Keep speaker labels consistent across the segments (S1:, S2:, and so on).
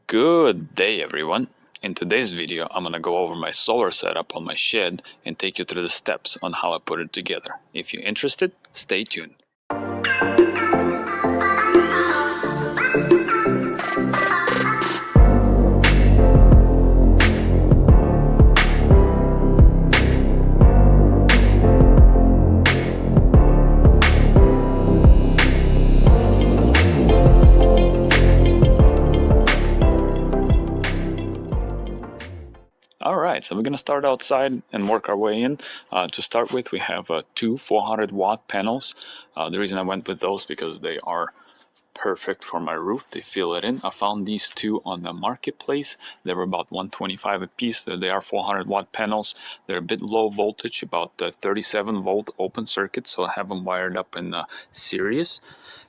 S1: Good day everyone. In today's video I'm gonna go over my solar setup on my shed and take you through the steps on how I put it together. If you're interested, stay tuned. Alright, so we're going to start outside and work our way in. To start with, we have two 400 watt panels. The reason I went with those because they are perfect for my roof. They fill it in. I found these two on the marketplace. They were about $125 a piece. They are 400 watt panels. They're a bit low voltage, about 37 volt open circuit, so I have them wired up in series,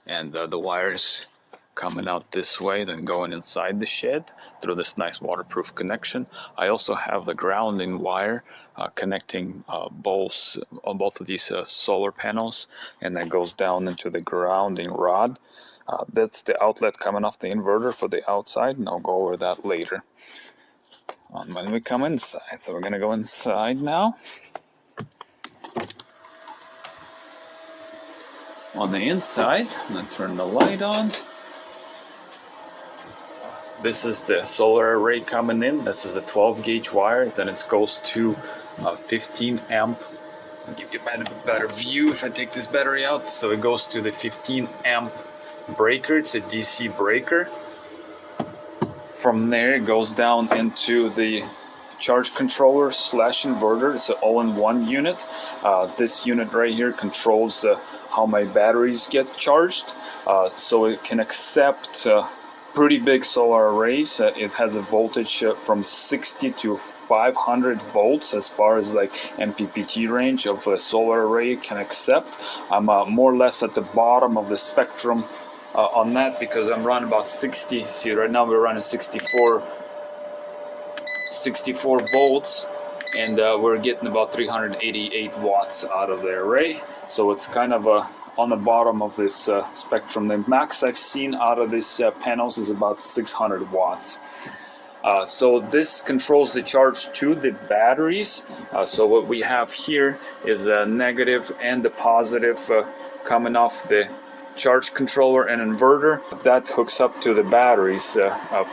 S1: and the wires coming out this way, then going inside the shed through this nice waterproof connection. I also have the grounding wire connecting both of these solar panels, and that goes down into the grounding rod. That's the outlet coming off the inverter for the outside, and I'll go over that later when we come inside. So we're gonna go inside now. On the inside, I'm gonna turn the light on. This is the solar array coming in. This is a 12 gauge wire. Then it goes to 15 amp. I'll give you a better view if I take this battery out. So it goes to the 15 amp breaker. It's a DC breaker. From there it goes down into the charge controller / inverter. It's an all-in-one unit. This unit right here controls how my batteries get charged. So it can accept pretty big solar arrays. It has a voltage from 60 to 500 volts as far as like MPPT range of a solar array can accept. I'm more or less at the bottom of the spectrum on that because I'm running about 60. See, right now we're running 64 volts, and we're getting about 388 watts out of the array. So it's kind of on the bottom of this spectrum. The max I've seen out of these panels is about 600 watts. So this controls the charge to the batteries. So what we have here is a negative and the positive coming off the charge controller and inverter. That hooks up to the batteries.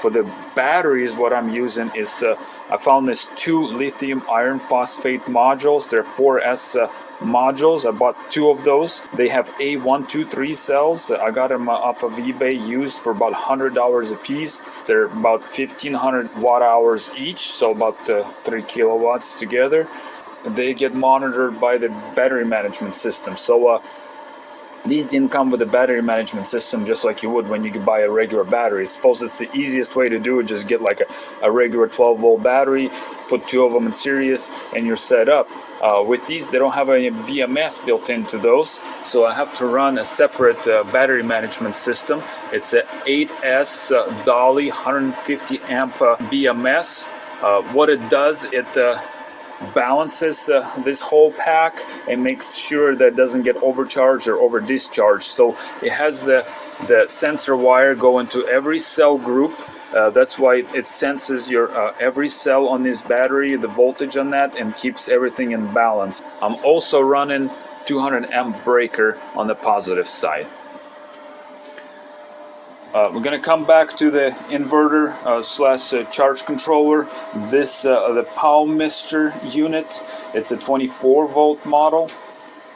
S1: For the batteries, what I'm using is I found these two lithium iron phosphate modules. They're 4S modules. I bought two of those. They have A123 cells. I got them off of eBay used for about $100 a piece. They're about 1500 watt hours each, so about 3 kilowatts together. They get monitored by the battery management system. So these didn't come with a battery management system just like you would when you could buy a regular battery. I suppose it's the easiest way to do it. Just get like a regular 12 volt battery, put two of them in series, and you're set up. With these, they don't have any BMS built into those, so I have to run a separate battery management system. It's a 8S Dolly 150 amp BMS. What it does, it balances this whole pack and makes sure that it doesn't get overcharged or over discharged. So it has the sensor wire go into every cell group. That's why it senses your every cell on this battery, the voltage on that, and keeps everything in balance. I'm also running 200 amp breaker on the positive side. We're going to come back to the inverter / charge controller. This the Mister unit. It's a 24 volt model,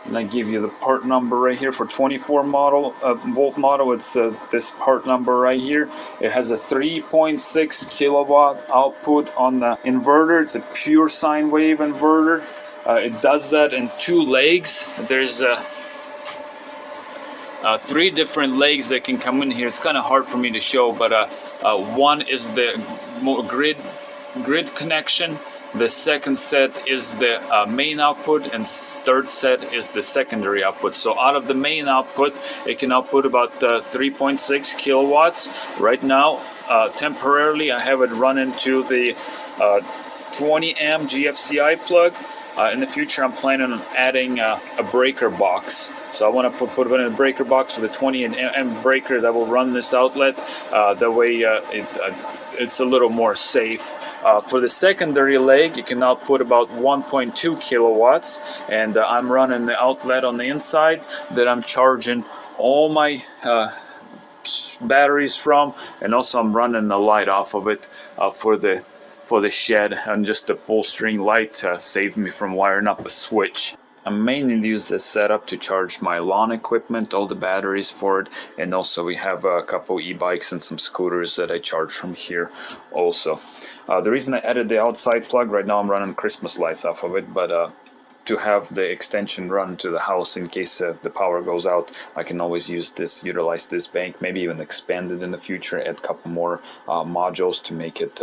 S1: and I give you the part number right here for 24 volt model. It's this part number right here. It has a 3.6 kilowatt output on the inverter. It's a pure sine wave inverter. It does that in two legs. There's three different legs that can come in here. It's kind of hard for me to show, but one is the grid connection. The second set is the main output, and third set is the secondary output. So out of the main output, it can output about 3.6 kilowatts. Right now, temporarily, I have it run into the 20 amp GFCI plug. In the future, I'm planning on adding a breaker box. So I want to put it in a breaker box with a 20 amp breaker that will run this outlet. That way it's a little more safe. For the secondary leg, you can output about 1.2 kilowatts, and I'm running the outlet on the inside that I'm charging all my batteries from, and also I'm running the light off of it for the shed, and just the pull string light saved me from wiring up a switch. I mainly use this setup to charge my lawn equipment, all the batteries for it, and also we have a couple e-bikes and some scooters that I charge from here also. The reason I added the outside plug, right now I'm running Christmas lights off of it, but to have the extension run to the house in case the power goes out, I can always utilize this bank, maybe even expand it in the future, add a couple more modules to make it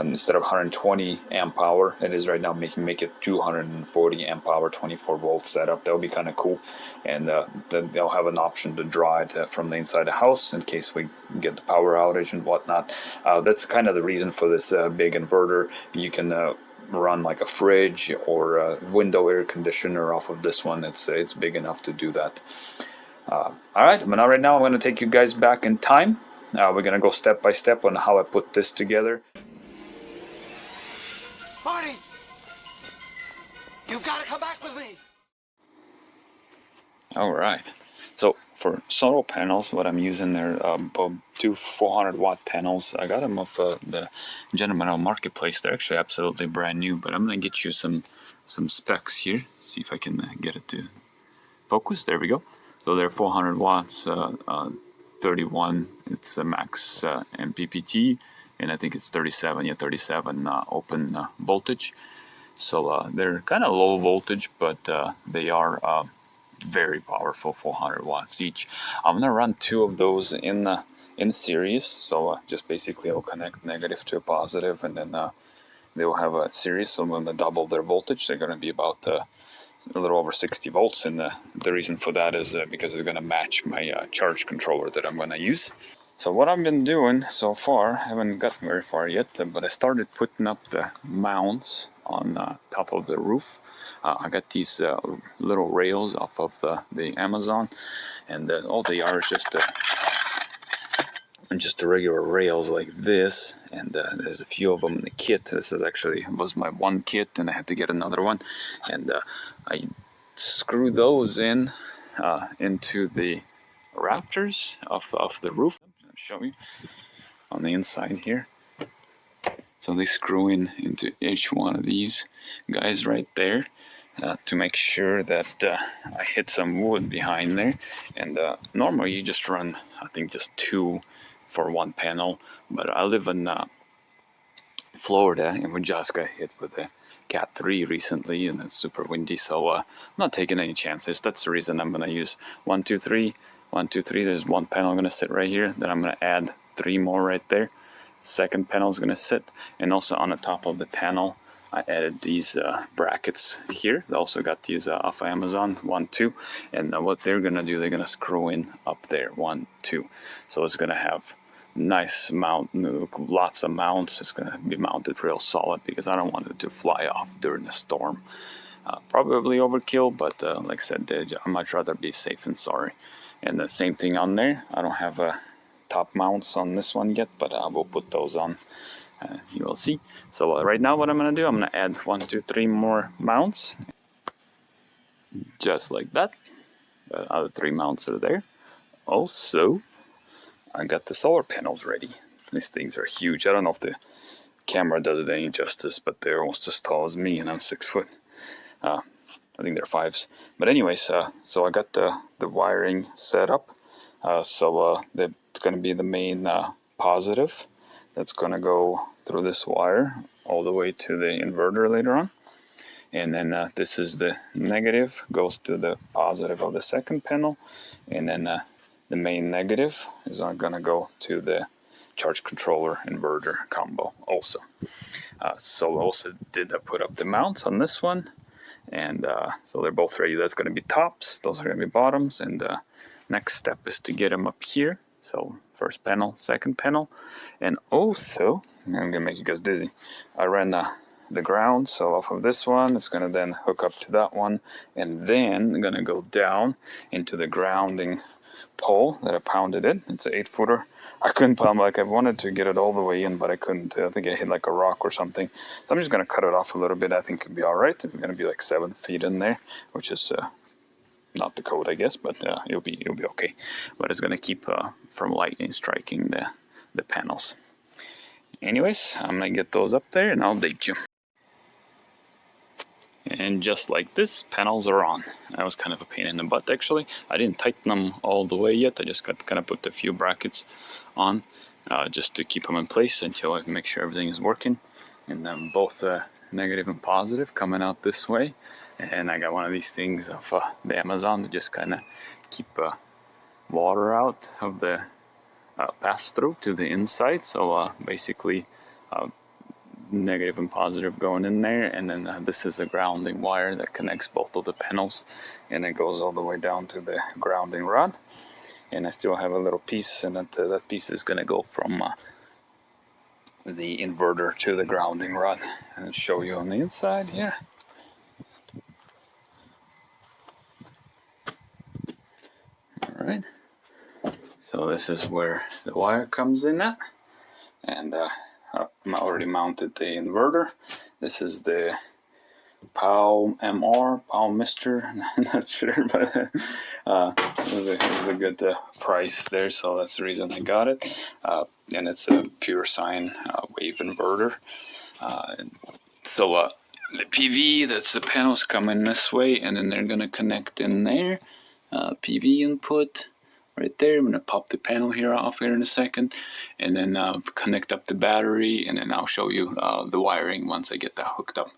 S1: instead of 120 amp hour it is right now, make it 240 amp hour 24 volt setup. That would be kind of cool, and then they'll have an option to draw it from the inside the house in case we get the power outage and whatnot. That's kind of the reason for this big inverter. You can run like a fridge or a window air conditioner off of this one. It's big enough to do that. All right, but now right now I'm going to take you guys back in time. We're going to go step by step on how I put this together.
S2: Marty! You've got to come back with me!
S1: Alright, so for solar panels, what I'm using there, two 400 watt panels. I got them off the gentleman on Marketplace. They're actually absolutely brand new, but I'm going to get you some specs here. See if I can get it to focus. There we go. So they're 400 watts, 31, it's a max MPPT, and I think it's 37 open voltage. So they're kind of low voltage, but they are very powerful, 400 watts each. I'm gonna run two of those in series, so just basically I'll connect negative to a positive, and then they'll have a series. So I'm gonna double their voltage. They're gonna be about a little over 60 volts, and the reason for that is because it's gonna match my charge controller that I'm gonna use. So what I've been doing so far, I haven't gotten very far yet, but I started putting up the mounts on top of the roof. I got these little rails off of the Amazon, and all they are is just the regular rails like this, and there's a few of them in the kit. This was my one kit, and I had to get another one, and I screw those into the rafters of the roof. I'll show you on the inside here. So they screw into each one of these guys right there to make sure that I hit some wood behind there. And normally you just run, I think, just two for one panel, but I live in Florida, and we just got hit with a Cat 3 recently, and it's super windy, so I'm not taking any chances. That's the reason I'm going to use 1, 2, 3, 1, 2, 3. There's one panel going to sit right here, then I'm going to add 3 more right there. Second panel is going to sit, and also on the top of the panel I added these brackets here. They also got these off of Amazon, 1, 2, and what they're going to do, they're going to screw in up there, 1, 2. So it's going to have nice mount, lots of mounts. It's going to be mounted real solid because I don't want it to fly off during the storm. Probably overkill, but like I said, I'd much rather be safe than sorry. And the same thing on there. I don't have top mounts on this one yet, but I will put those on. You will see. So right now what I'm going to do, I'm going to add 1, 2, 3 more mounts. Just like that. The other 3 mounts are there. Also, I got the solar panels ready. These things are huge. I don't know if the camera does it any justice, but they're almost as tall as me, and I'm 6 foot. I think they're 5s. But anyways, so I got the wiring set up. So that's going to be the main positive. That's going to go through this wire all the way to the inverter later on. And then this is the negative, goes to the positive of the second panel. And then the main negative is going to go to the charge controller inverter combo also. So also did I put up the mounts on this one, and so they're both ready. That's going to be tops, those are going to be bottoms, and next step is to get them up here. So first panel, second panel, and also I'm going to make you guys dizzy. I ran the ground. So off of this one, it's going to then hook up to that one, and then going to go down into the grounding pole that I pounded in. It's an 8-footer. I couldn't pound, like I wanted to get it all the way in, but I couldn't. I think I hit like a rock or something. So I'm just going to cut it off a little bit. I think it'll be all right. It's going to be like 7 feet in there, which is not the code, I guess, but it'll be okay. But it's going to keep from lightning striking the panels. Anyways, I'm going to get those up there and I'll update you. And just like this, panels are on. That was kind of a pain in the butt, actually. I didn't tighten them all the way yet. I just got kind of put a few brackets on just to keep them in place until I can make sure everything is working. And then both negative and positive coming out this way. And I got one of these things off the Amazon to just kind of keep water out of the pass-through to the inside. So basically negative and positive going in there, and then this is a grounding wire that connects both of the panels, and it goes all the way down to the grounding rod. And I still have a little piece, and that piece is going to go from the inverter to the grounding rod. And I'll show you on the inside here. Alright, so this is where the wire comes in at, and I already mounted the inverter. This is the POW Mister. I'm not sure, but it was a good price there, so that's the reason I got it. And it's a pure sine wave inverter. So the PV, that's the panels coming this way, and then they're gonna connect in there. PV input right there. I'm going to pop the panel here off here in a second, and then connect up the battery, and then I'll show you the wiring once I get that hooked up.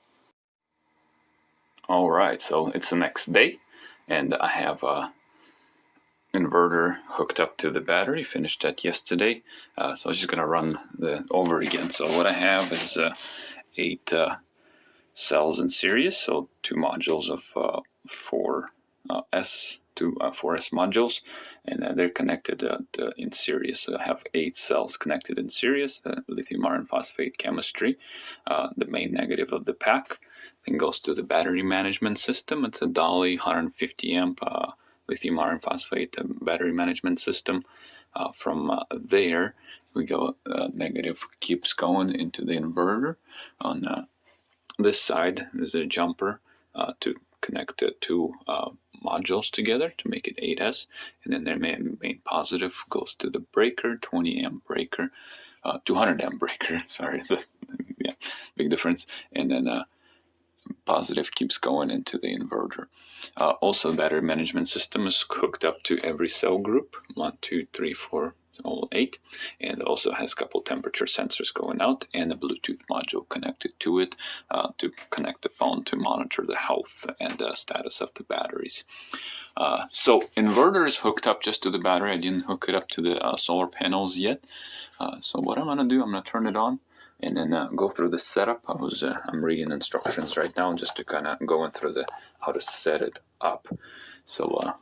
S1: Alright, so it's the next day, and I have a inverter hooked up to the battery. Finished that yesterday, so I was just going to run the over again. So what I have is 8 cells in series, so 2 modules of 4S. 2 4S modules, and they're connected in series. So I have 8 cells connected in series. Lithium Iron Phosphate chemistry. The main negative of the pack then goes to the battery management system. It's a Dolly 150 amp Lithium Iron Phosphate battery management system. From there, we go negative keeps going into the inverter. On this side, there's a jumper to connect 2 modules together to make it 8S, and then their main positive goes to the breaker, 20 amp breaker, 200 amp breaker, sorry, yeah, big difference, and then positive keeps going into the inverter. Also, the battery management system is hooked up to every cell group, 1, 2, 3, 4, all 8, and it also has a couple temperature sensors going out and a Bluetooth module connected to it to connect the phone to monitor the health and status of the batteries. So inverter is hooked up just to the battery. I didn't hook it up to the solar panels yet. So what I'm gonna do, I'm gonna turn it on and then go through the setup. I'm reading instructions right now just to kind of go through how to set it up. So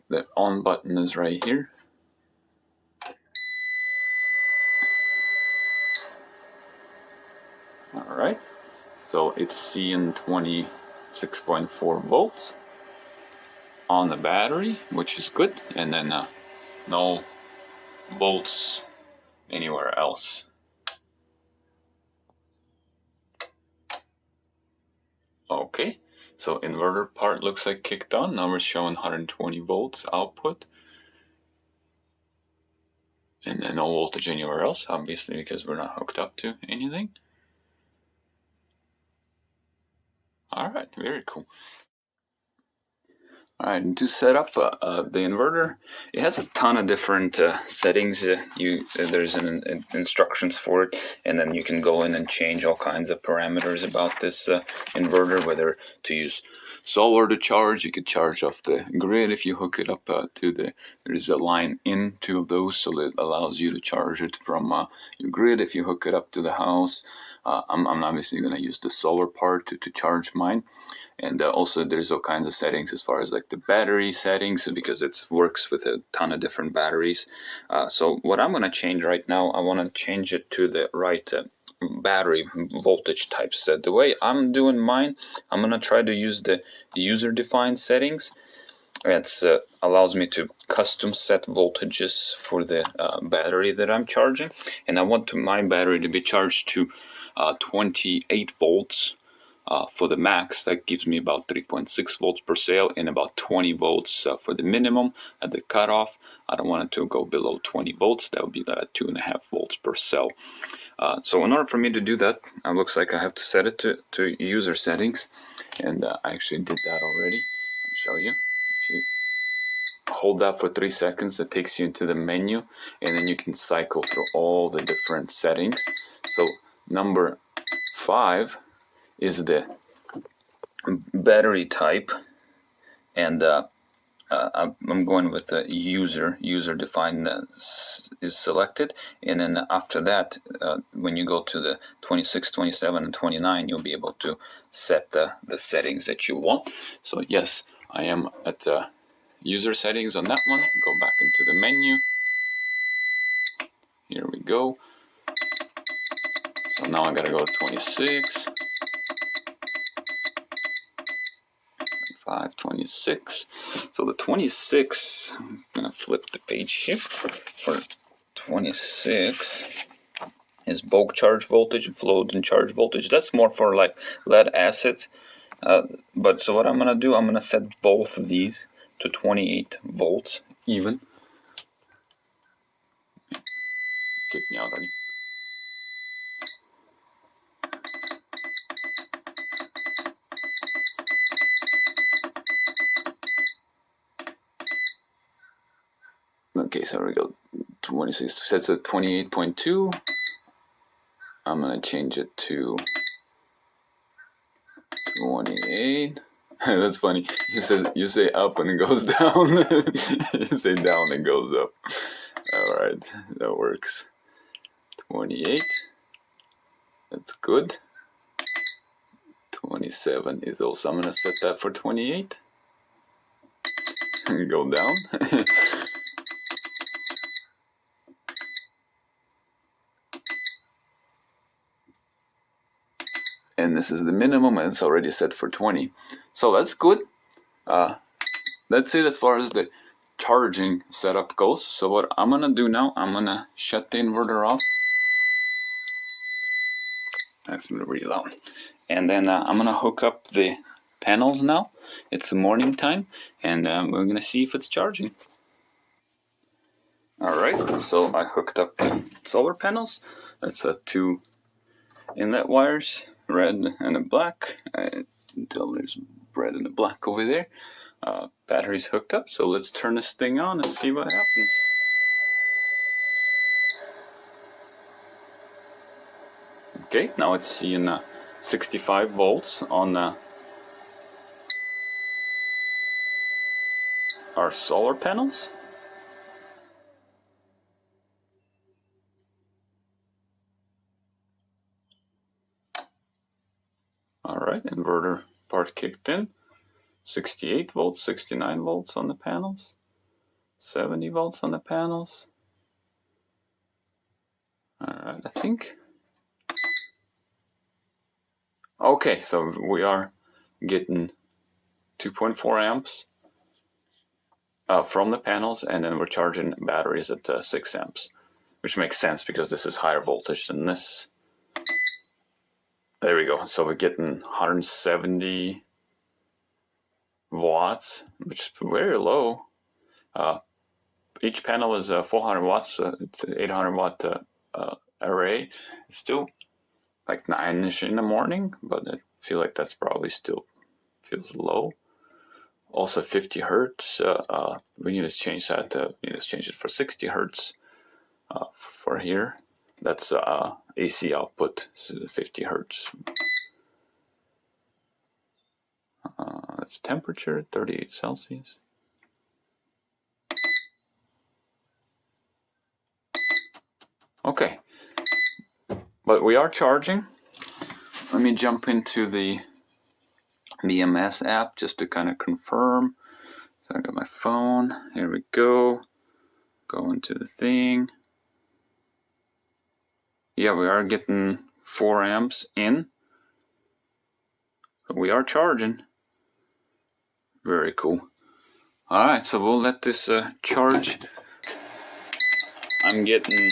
S1: the on button is right here. Alright, so it's seeing 26.4 volts on the battery, which is good, and then no volts anywhere else. Okay, so inverter part looks like kicked on. Now we're showing 120 volts output, and then no voltage anywhere else, obviously because we're not hooked up to anything. Alright, very cool. Alright, and to set up the inverter, it has a ton of different settings. There's instructions for it, and then you can go in and change all kinds of parameters about this inverter, whether to use solar to charge. You could charge off the grid if you hook it up to there's a line in 2 of those, so it allows you to charge it from your grid if you hook it up to the house. I'm obviously going to use the solar part to charge mine. And also there's all kinds of settings as far as like the battery settings, because it works with a ton of different batteries. So what I'm going to change right now, I want to change it to the right
S2: battery voltage types. The way I'm doing mine, I'm gonna try to use the user-defined settings. It allows me to custom set voltages for the battery that I'm charging, and I want my battery to be charged to 28 volts for the max. That gives me about 3.6 volts per cell and about 20 volts for the minimum at the cutoff. I don't want it to go below 20 volts. That would be at 2.5 volts per cell. So in order for me to do that, it looks like I have to set it to user settings, and I actually did that already. I'll show you. If you hold that for 3 seconds, it takes you into the menu, and then you can cycle through all the different settings. So number 5 is the battery type, and I'm going with the user defined is selected, and then after that, when you go to the 26, 27, and 29, you'll be able to set the settings that you want. So yes, I am at the user settings on that one. Go back into the menu. Here we go. So now I gotta go to 26. 26. So the 26, I'm gonna flip the page here. For 26 is bulk charge voltage, float and charge voltage. That's more for like lead acid. But so what I'm gonna do, I'm gonna set both of these to 28 volts even. Kick me out already. Okay, so we go 26 sets at 28.2. I'm gonna change it to 28. That's funny. You say up and it goes down. You say down and goes up. All right, that works. 28. That's good. 27 is also. I'm gonna set that for 28. Go down. And this is the minimum, and it's already set for 20. So that's good. That's it as far as the charging setup goes. So what I'm gonna do now, I'm gonna shut the inverter off. That's really loud. And then I'm gonna hook up the panels now. It's the morning time, and we're gonna see if it's charging. Alright, so I hooked up the solar panels. That's 2 inlet wires, red and a black. Until there's red and a black over there. Battery's hooked up, so let's turn this thing on and see what happens. Okay, now it's seeing 65 volts on our solar panels. Alright, inverter part kicked in. 68 volts, 69 volts on the panels. 70 volts on the panels. Alright, I think. Okay, so we are getting 2.4 amps from the panels, and then we're charging batteries at 6 amps, which makes sense because this is higher voltage than this. There we go. So we're getting 170 watts, which is very low. Each panel is 400 watts. It's an 800 watt array. It's still like 9ish in the morning, but I feel like that's probably still feels low. Also 50 hertz. We need to change that. We need to change it for 60 hertz for here. That's AC output, so 50 hertz. That's temperature, 38 Celsius. Okay, but we are charging. Let me jump into the BMS app just to kind of confirm. So I got my phone. Here we go. Go into the thing. Yeah, we are getting 4 amps in. We are charging. Very cool. Alright, so we'll let this charge. I'm getting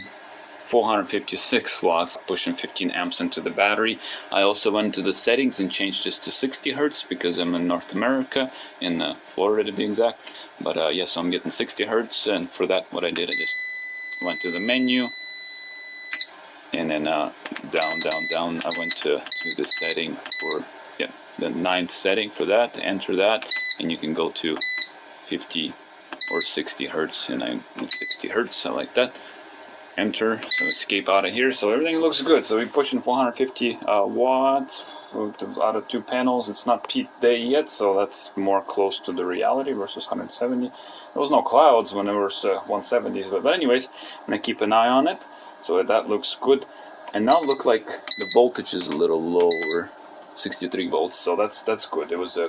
S2: 456 watts, pushing 15 amps into the battery. I also went to the settings and changed this to 60 hertz because I'm in North America, in Florida to be exact. But yeah, so I'm getting 60 hertz, and for that, what I did, I just went to the menu, and then down, I went to the setting for, yeah, the 9th setting for that, enter that, and you can go to 50 or 60 hertz, and I'm 60 hertz, I like that. Enter, so escape out of here. So everything looks good. So we're pushing 450 watts out of 2 panels. It's not peak day yet, so that's more close to the reality versus 170. There was no clouds when there was 170s, but anyways, I'm gonna keep an eye on it. So that looks good. And now look like the voltage is a little lower, 63 volts. So that's good. It was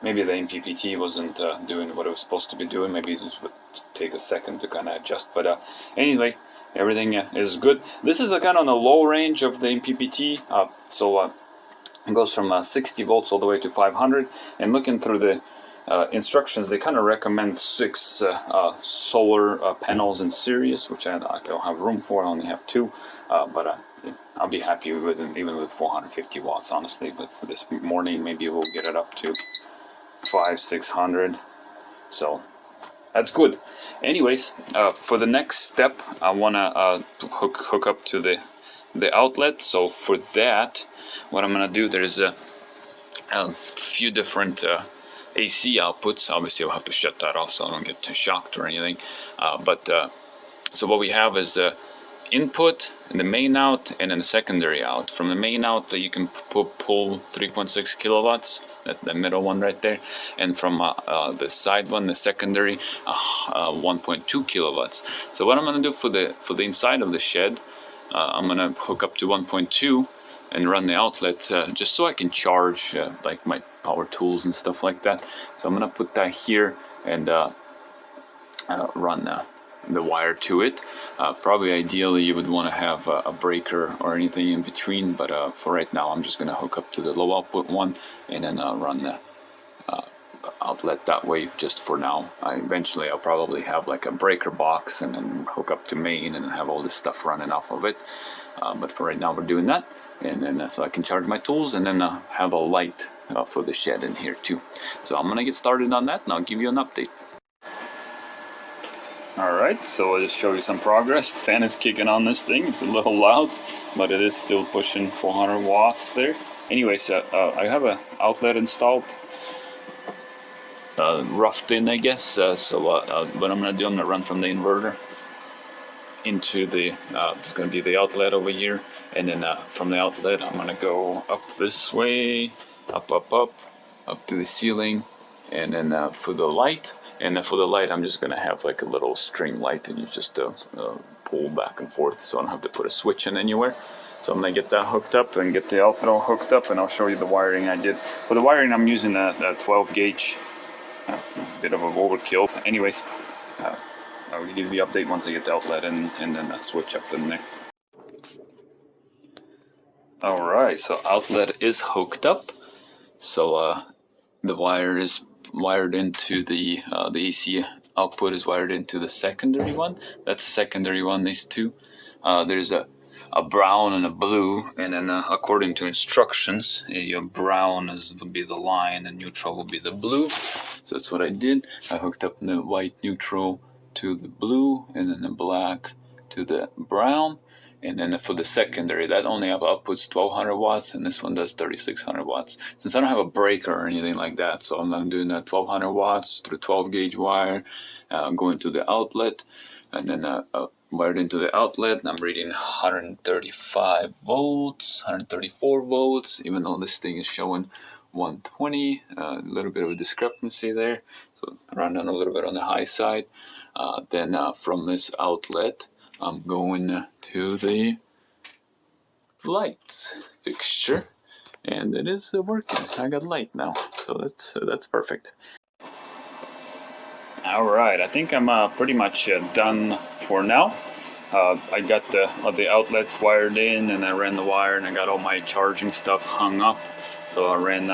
S2: maybe the MPPT wasn't doing what it was supposed to be doing. Maybe it just would take a second to kind of adjust. But anyway, everything is good. This is kind of on the low range of the MPPT. It goes from 60 volts all the way to 500. And looking through the instructions, they kind of recommend 6 solar panels in series, which I don't have room for. I only have 2. But I'll be happy with it, even with 450 watts, honestly. But for this morning, maybe we'll get it up to 500-600. So that's good. Anyways, for the next step, I want to hook up to the outlet. So for that, what I'm going to do, there's a few different AC outputs. Obviously, I'll have to shut that off so I don't get too shocked or anything. So what we have is input in the main out and then the secondary out. From the main out, you can pull 3.6 kilowatts, the middle one right there, and from the side one, the secondary, 1.2 kilowatts. So what I'm going to do for the inside of the shed, I'm going to hook up to 1.2 and run the outlet just so I can charge like my power tools and stuff like that. So I'm going to put that here and run the wire to it. Probably ideally you would want to have a breaker or anything in between, but for right now I'm just going to hook up to the low output one and then run the outlet that way just for now. Eventually I'll probably have like a breaker box and then hook up to main and then have all this stuff running off of it. But for right now we're doing that, and then so I can charge my tools and then have a light for the shed in here too. So I'm gonna get started on that and I'll give you an update. Alright, so I'll just show you some progress. The fan is kicking on this thing. It's a little loud, but it is still pushing 400 watts there. Anyways, I have an outlet installed, roughed in, I guess. So what I'm going to do, I'm going to run from the inverter into the, it's going to be the outlet over here. And then from the outlet, I'm going to go up this way, up to the ceiling. And then for the light, I'm just going to have like a little string light that you just pull back and forth, so I don't have to put a switch in anywhere. So I'm going to get that hooked up and get the outlet all hooked up, and I'll show you the wiring I did. For the wiring, I'm using a 12 gauge, a bit of an overkill. Anyways, I'll give you the update once I get the outlet in, and then I switch up in there. Alright, so outlet is hooked up. So the wire is wired into the AC output is wired into the secondary one. That's the secondary one, these two. There's a brown and a blue, and then according to instructions, your brown would be the line and neutral will be the blue. So that's what I did. I hooked up the white neutral to the blue and then the black to the brown. And then for the secondary, that only outputs 1200 watts, and this one does 3600 watts. Since I don't have a breaker or anything like that, so I'm doing that 1200 watts through 12 gauge wire, going to the outlet, and then wired into the outlet. I'm reading 135 volts, 134 volts, even though this thing is showing 120. A little bit of a discrepancy there, so running a little bit on the high side. Then from this outlet, I'm going to the light fixture, and it is working. I got light now, so that's perfect. Alright, I think I'm pretty much done for now.
S1: I got the outlets wired in, and I ran the wire, and I got all my charging stuff hung up. So I ran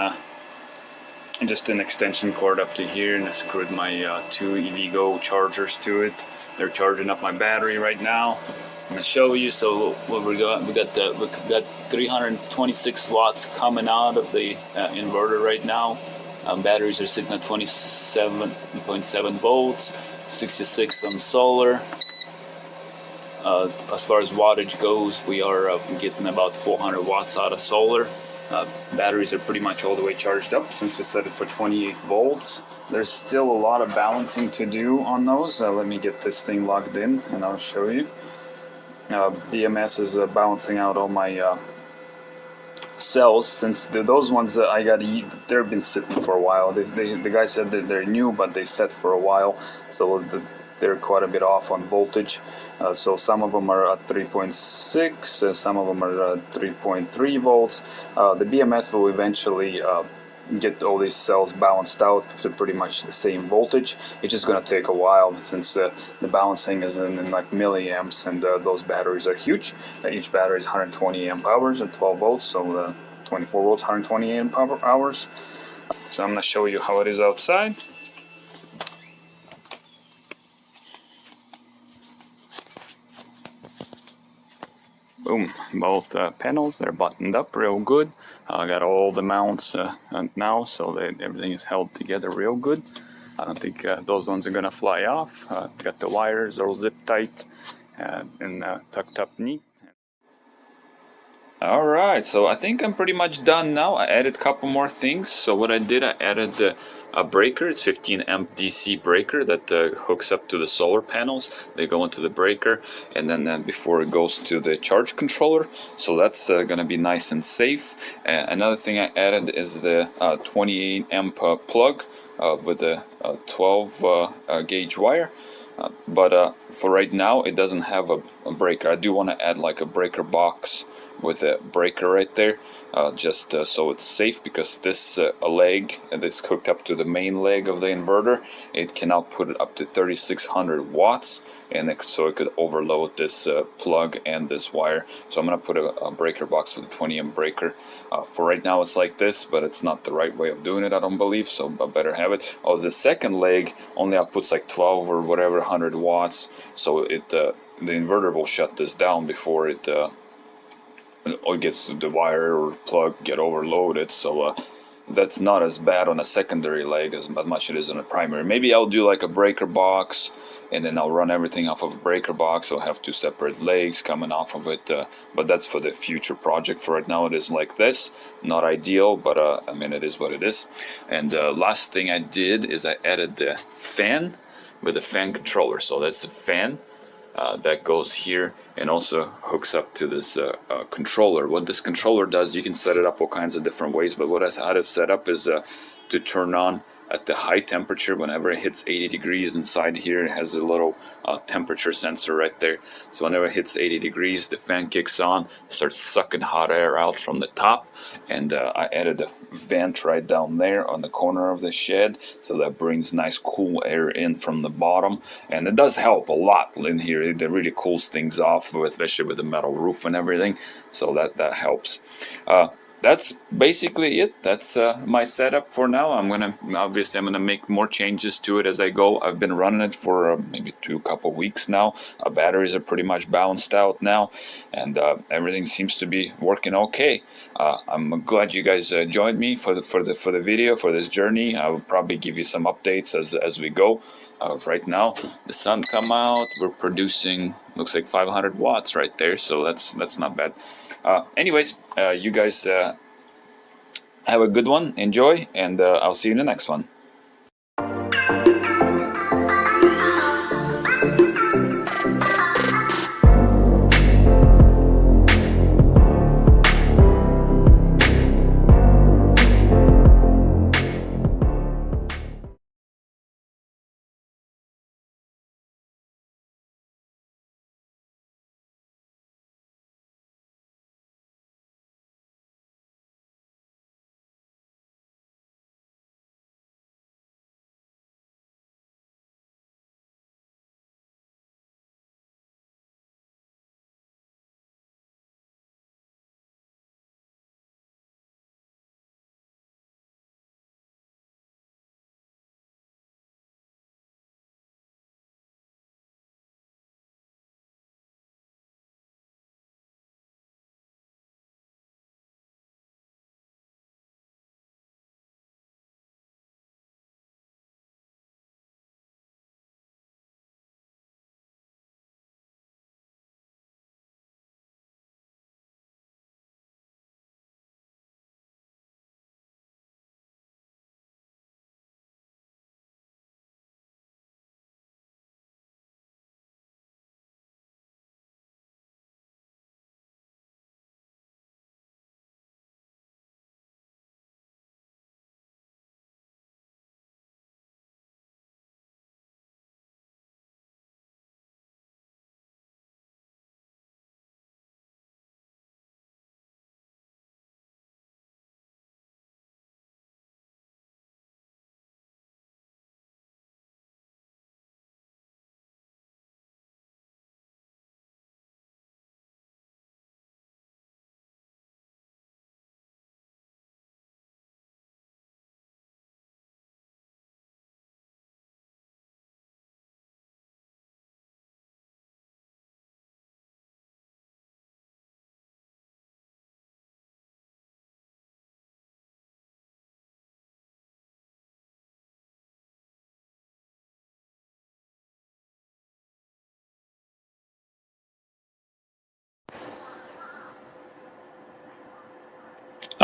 S1: just an extension cord up to here, and I screwed my two EVgo chargers to it. They're charging up my battery right now. I'm gonna show you. So what we got 326 watts coming out of the inverter right now. Batteries are sitting at 27.7 volts, 66 on solar. As far as wattage goes, we are getting about 400 watts out of solar. Batteries are pretty much all the way charged up since we set it for 28 volts. There's still a lot of balancing to do on those. Let me get this thing logged in and I'll show you. BMS is balancing out all my cells, since those ones that I got, they've been sitting for a while. The guy said that they're new, but they set for a while, so they're quite a bit off on voltage. So some of them are at 3.6, some of them are at 3.3 volts. The BMS will eventually get all these cells balanced out to pretty much the same voltage. It's just going to take a while, since the balancing is in like milliamps, and those batteries are huge. Each battery is 120 amp hours and 12 volts, so 24 volts, 120 amp hours. So I'm going to show you how it is outside. Boom, both panels, they're buttoned up real good. I got all the mounts now, so everything is held together real good. I don't think those ones are gonna fly off. Got the wires all zip tight and tucked up neat. Alright, so I think I'm pretty much done now. I added a couple more things. So what I did, I added a breaker. It's 15 amp DC breaker that hooks up to the solar panels. They go into the breaker, and then before it goes to the charge controller. So that's gonna be nice and safe. Another thing I added is the 28 amp plug with a 12 gauge wire. But for right now, it doesn't have a breaker. I do want to add like a breaker box with a breaker right there, just so it's safe, because this leg that's hooked up to the main leg of the inverter, it can now put it up to 3600 watts, and so it could overload this plug and this wire. So I'm going to put a breaker box with a 20 amp breaker. For right now it's like this, but it's not the right way of doing it, I don't believe, so I better have it. Oh, the second leg only outputs like 12 or whatever 100 watts, so the inverter will shut this down before it gets the wire or plug get overloaded. So that's not as bad on a secondary leg as much it is on a primary. Maybe I'll do like a breaker box, and then I'll run everything off of a breaker box. I'll have two separate legs coming off of it, but that's for the future project. For right now it is like this. Not ideal, but I mean, it is what it is. And last thing I did is I added the fan with the fan controller. So that's the fan that goes here and also hooks up to this controller. What this controller does, you can set it up all kinds of different ways, but what I had it set up is to turn on at the high temperature. Whenever it hits 80 degrees inside here, it has a little temperature sensor right there. So whenever it hits 80 degrees, the fan kicks on, starts sucking hot air out from the top, and I added a vent right down there on the corner of the shed, so that brings nice cool air in from the bottom, and it does help a lot in here. It really cools things off, especially with the metal roof and everything, so that helps. That's basically it. That's my setup for now. I'm gonna make more changes to it as I go. I've been running it for maybe couple weeks now. Batteries are pretty much balanced out now, and everything seems to be working okay. I'm glad you guys joined me for the video, for this journey. I will probably give you some updates as we go. Right now, the sun come out. We're producing, looks like 500 watts right there, so that's not bad. Anyways, you guys have a good one, enjoy, and I'll see you in the next one.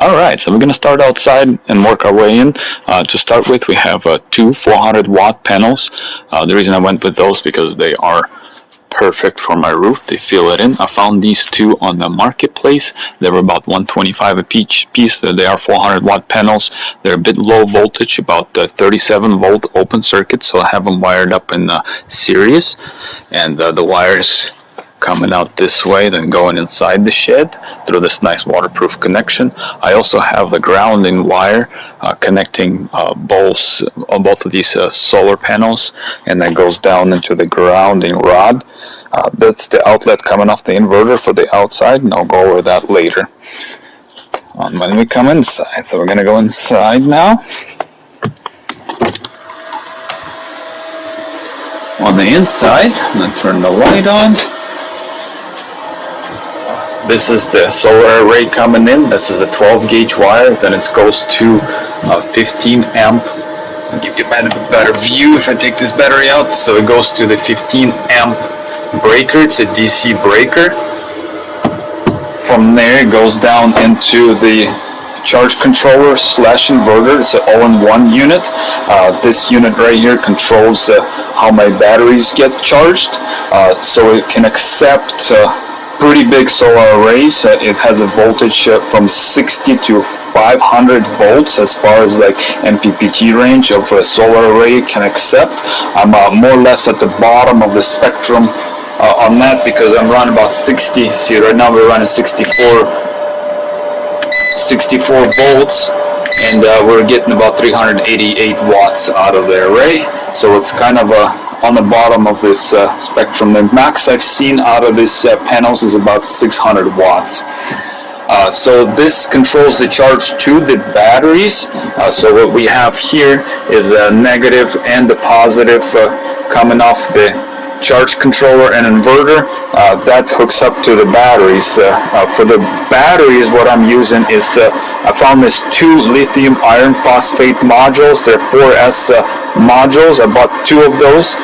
S1: Alright, so we're going to start outside and work our way in. To start with, we have two 400 watt panels. The reason I went with those because they are perfect for my roof. They fill it in. I found these two on the marketplace. They were about $125 a piece. They are 400 watt panels. They're a bit low voltage, about 37 volt open circuit, so I have them wired up in series, and the wires coming out this way, then going inside the shed through this nice waterproof connection. I also have the grounding wire connecting both of these solar panels, and that goes down into the grounding rod. That's the outlet coming off the inverter for the outside, and I'll go over that later when we come inside. So we're going to go inside now. On the inside, I'm going to turn the light on. This is the solar array coming in. This is a 12 gauge wire. Then it goes to 15 amp. I'll give you a better view if I take this battery out. So it goes to the 15 amp breaker. It's a DC breaker. From there it goes down into the charge controller / inverter. It's an all-in-one unit. This unit right here controls how my batteries get charged. So it can accept pretty big solar arrays. It has a voltage from 60 to 500 volts as far as like MPPT range of a solar array can accept. I'm more or less at the bottom of the spectrum on that because I'm running about 60. See, right now we're running 64 volts, and we're getting about 388 watts out of the array. So it's kind of on the bottom of this spectrum. The max I've seen out of these panels is about 600 watts. So this controls the charge to the batteries. So what we have here is a negative and the positive coming off the charge controller and inverter. That hooks up to the batteries. For the batteries, what I'm using is I found this two lithium iron phosphate modules. They're 4S modules. I bought two of those.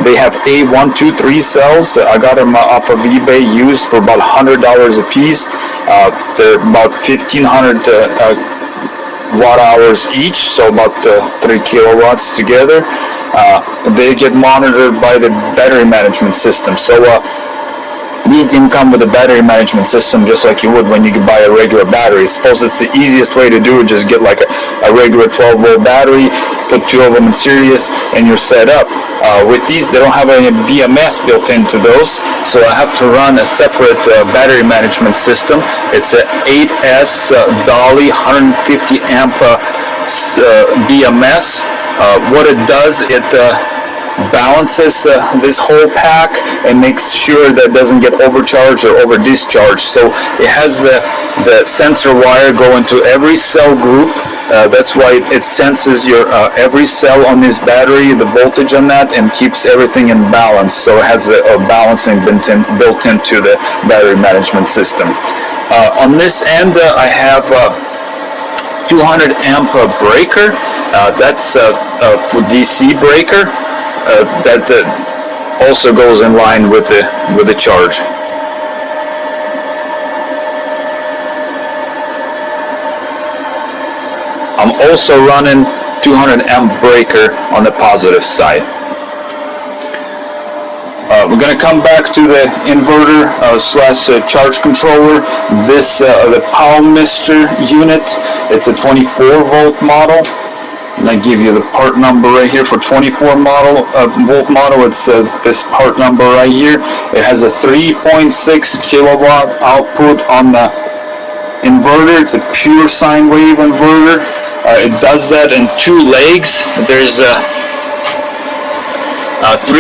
S1: They have A123 cells. I got them off of eBay used for about $100 a piece. They're about 1,500 watt hours each, so about 3 kilowatts together. They get monitored by the battery management system. So these didn't come with a battery management system just like you would when you could buy a regular battery. Suppose it's the easiest way to do it, just get like a regular 12 volt battery, put two of them in series, and you're set up. With these, they don't have any BMS built into those, so I have to run a separate battery management system. It's a 8S Dolly 150 amp BMS. What it does, it balances this whole pack and makes sure that it doesn't get overcharged or over discharged. So it has the sensor wire going to every cell group. That's why it senses your every cell on this battery, the voltage on that, and keeps everything in balance. So it has a balancing built into the battery management system. On this end, I have 200 amp breaker. That's for DC breaker. That also goes in line with the charge. I'm also running 200 amp breaker on the positive side. We're going to come back to the inverter / charge controller. This the Power Mister unit. It's a 24 volt model. And I give you the part number right here for 24 volt model. It's this part number right here. It has a 3.6 kilowatt output on the inverter. It's a pure sine wave inverter. It does that in two legs. There's 3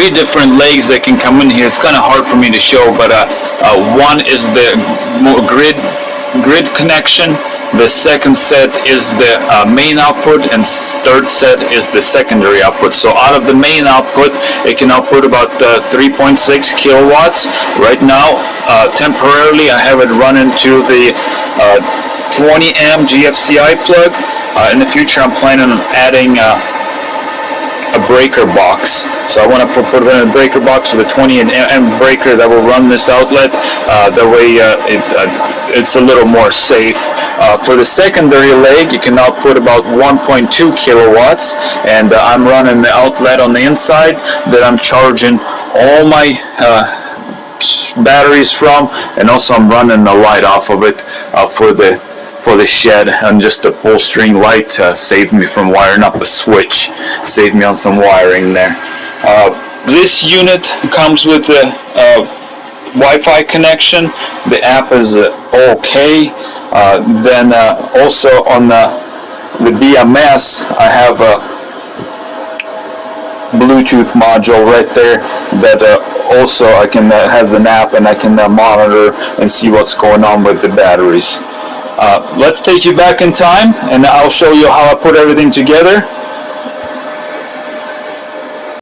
S1: different legs that can come in here. It's kind of hard for me to show, but one is the more grid connection. The second set is the main output, and third set is the secondary output. So out of the main output, it can output about 3.6 kilowatts. Right now, temporarily, I have it running to the 20 amp GFCI plug. In the future, I'm planning on adding a breaker box. So I want to put in a breaker box with a 20 amp breaker that will run this outlet. That way it's a little more safe For the secondary leg, you can output about 1.2 kilowatts, and I'm running the outlet on the inside that I'm charging all my batteries from, and also I'm running the light off of it for the shed, and just a pull string light saved me from wiring up a switch, saved me on some wiring there. This unit comes with a Wi-Fi connection. The app is okay. Then also on the BMS, I have a Bluetooth module right there that also I can has an app, and I can monitor and see what's going on with the batteries. Let's take you back in time, and I'll show you how I put everything together.